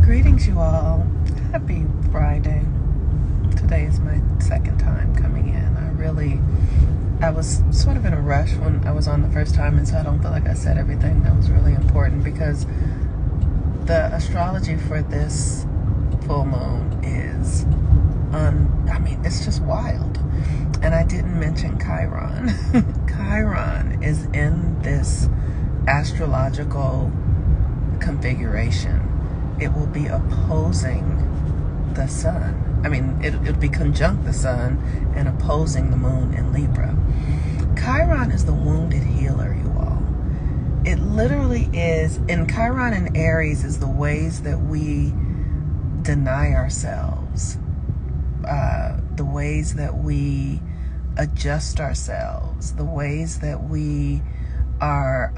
Greetings, you all. Happy Friday. Today is my second time coming in. I was sort of in a rush when I was on the first time, and so I don't feel like I said everything that was really important, because the astrology for this full moon is, it's just wild. And I didn't mention Chiron. Chiron is in this astrological configuration. It will be opposing the sun. It'll be conjunct the sun and opposing the moon in Libra. Chiron is the wounded healer, you all. It literally is, and Chiron in Aries is the ways that we deny ourselves, the ways that we adjust ourselves, the ways that we are,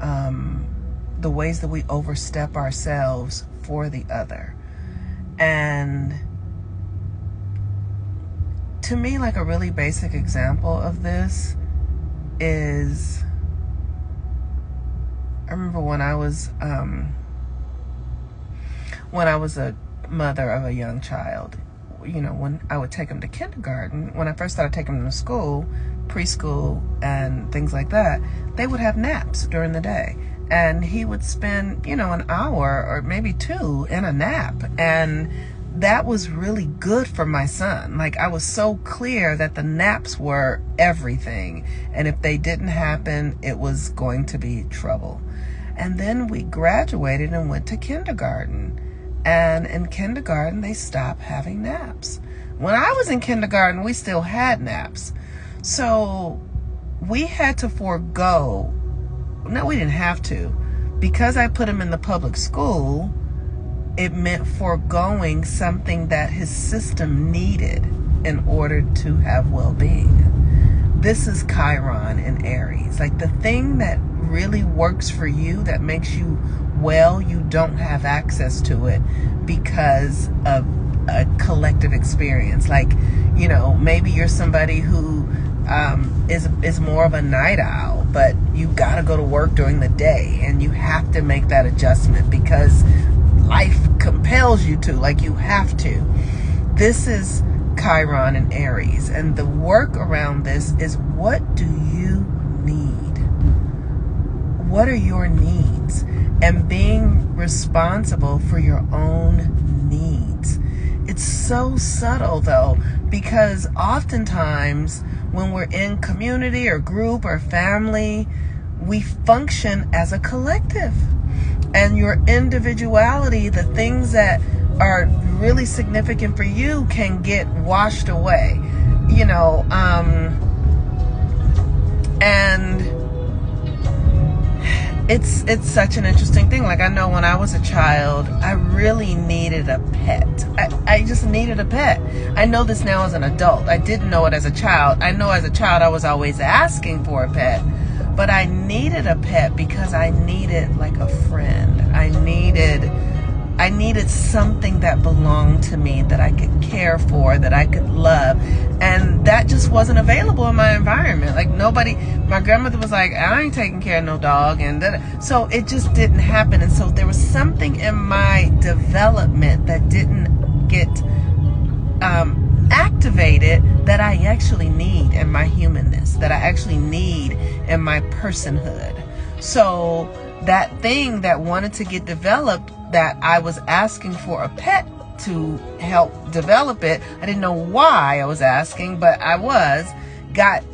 the ways that we overstep ourselves for the other. And to me, like, a really basic example of this is, I remember when I was a mother of a young child, when I would take him to kindergarten, when I first started taking him to school, preschool and things like that, they would have naps during the day. And he would spend, an hour or maybe two in a nap. And that was really good for my son. Like, I was so clear that the naps were everything. And if they didn't happen, it was going to be trouble. And then we graduated and went to kindergarten. And in kindergarten, they stopped having naps. When I was in kindergarten, we still had naps. So we had to forego. No, we didn't have to. Because I put him in the public school, it meant foregoing something that his system needed in order to have well-being. This is Chiron in Aries. Like, the thing that really works for you, that makes you well, you don't have access to it because of a collective experience. Like, maybe you're somebody who is more of a night owl, but you got to go to work during the day, and you have to make that adjustment because life compels you to. Like, you have to. This is Chiron and Aries, and the work around this is, what do you need? What are your needs? And being responsible for your own needs. It's so subtle, though, because oftentimes when we're in community or group or family, we function as a collective. And your individuality, the things that are really significant for you, can get washed away, and it's such an interesting thing. Like, I know when I was a child, I really needed a pet. I just needed a pet. I know this now as an adult. I didn't know it as a child. I know as a child I was always asking for a pet. But I needed a pet because I needed, like, a friend. I needed something that belonged to me, that I could care for, that I could love. And that just wasn't available in my environment. Like, my grandmother was like, I ain't taking care of no dog. And so it just didn't happen. And so there was something in my development that didn't get activated, that I actually need in my humanness, that I actually need in my personhood. So that thing that wanted to get developed, that I was asking for a pet to help develop it, I didn't know why I was asking, but I got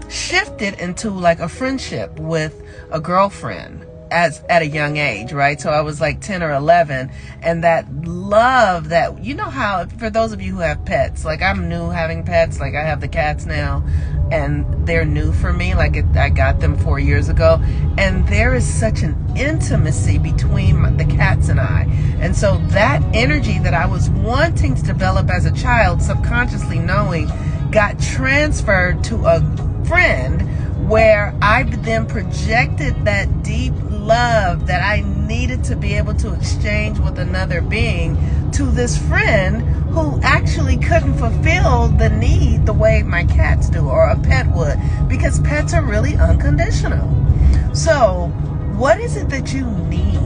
shifted into, like, a friendship with a girlfriend at a young age, right? So I was like 10 or 11, and that love, that, how, for those of you who have pets, like, I'm new having pets. Like, I have the cats now, and they're new for me. Like, I got them 4 years ago, and there is such an intimacy between the cats and I. And so that energy that I was wanting to develop as a child, subconsciously knowing, got transferred to a friend, where I then projected that deep love that I needed to be able to exchange with another being to this friend who actually couldn't fulfill the need the way my cats do, or a pet would, because pets are really unconditional. So what is it that you need?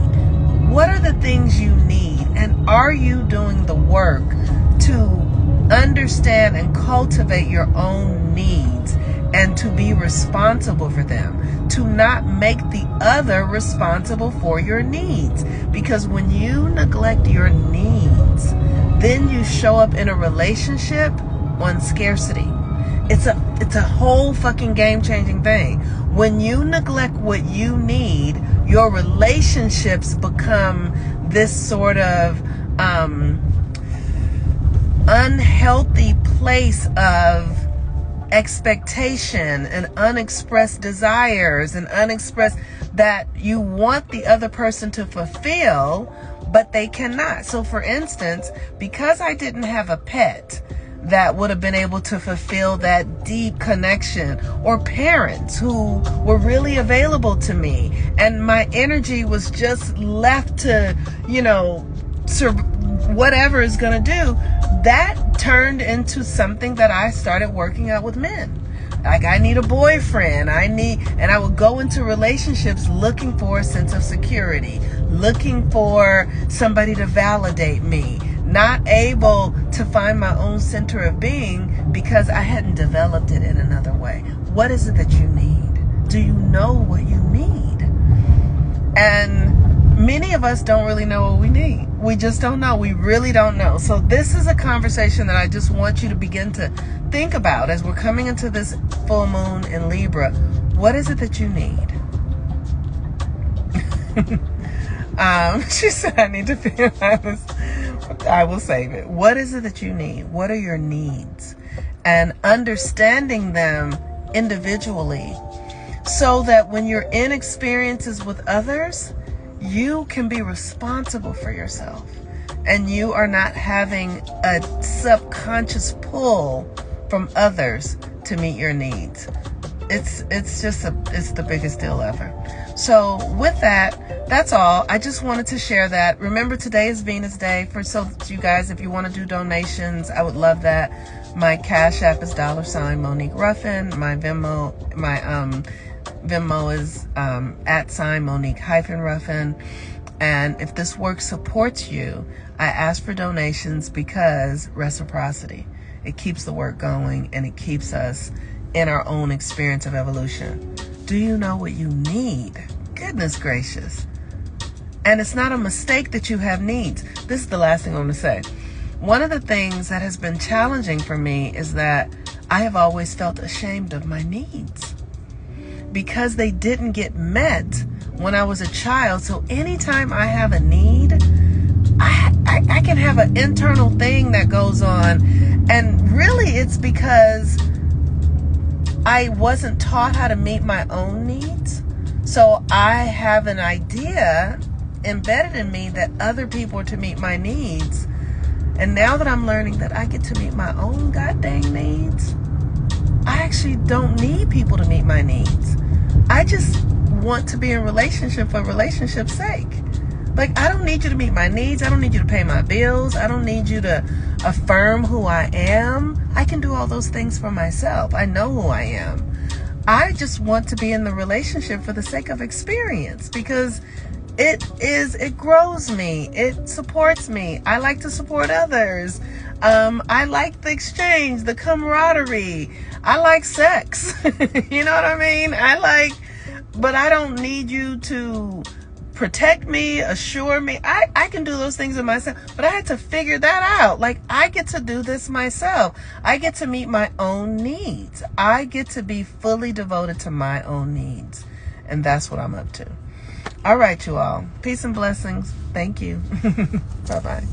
What are the things you need? And are you doing the work to understand and cultivate your own needs and to be responsible for them? To not make the other responsible for your needs. Because when you neglect your needs, then you show up in a relationship on scarcity. It's a whole fucking game-changing thing. When you neglect what you need, your relationships become this sort of unhealthy place of expectation and unexpressed desires and unexpressed that you want the other person to fulfill, but they cannot. So for instance, because I didn't have a pet that would have been able to fulfill that deep connection, or parents who were really available to me, and my energy was just left to, whatever is going to do, that turned into something that I started working out with men. Like, I need a boyfriend. And I would go into relationships looking for a sense of security, looking for somebody to validate me, not able to find my own center of being because I hadn't developed it in another way. What is it that you need? Do you know what you need? And many of us don't really know what we need. We just don't know. We really don't know. So this is a conversation that I just want you to begin to think about as we're coming into this full moon in Libra. What is it that you need? She said, I need to figure out this. I will save it. What is it that you need? What are your needs? And understanding them individually so that when you're in experiences with others, you can be responsible for yourself and you are not having a subconscious pull from others to meet your needs. It's the biggest deal ever. So with that, that's all. I just wanted to share that. Remember, today is Venus Day. So you guys, if you want to do donations, I would love that. My Cash App is $ Monique Ruffin. My Venmo is @ Monique-Ruffin. And if this work supports you, I ask for donations because reciprocity. It keeps the work going and it keeps us in our own experience of evolution. Do you know what you need? Goodness gracious. And it's not a mistake that you have needs. This is the last thing I'm going to say. One of the things that has been challenging for me is that I have always felt ashamed of my needs because they didn't get met when I was a child. So anytime I have a need, I can have an internal thing that goes on. And really it's because I wasn't taught how to meet my own needs. So I have an idea embedded in me that other people are to meet my needs. And now that I'm learning that I get to meet my own goddamn needs, I actually don't need people to meet my needs. I just want to be in a relationship for relationship's sake. Like, I don't need you to meet my needs. I don't need you to pay my bills. I don't need you to affirm who I am. I can do all those things for myself. I know who I am. I just want to be in the relationship for the sake of experience because it grows me. It supports me. I like to support others. I like the exchange, the camaraderie. I like sex. You know what I mean? But I don't need you to protect me, assure me. I can do those things in myself, but I had to figure that out. Like, I get to do this myself. I get to meet my own needs. I get to be fully devoted to my own needs. And that's what I'm up to. All right, you all. Peace and blessings. Thank you. Bye-bye.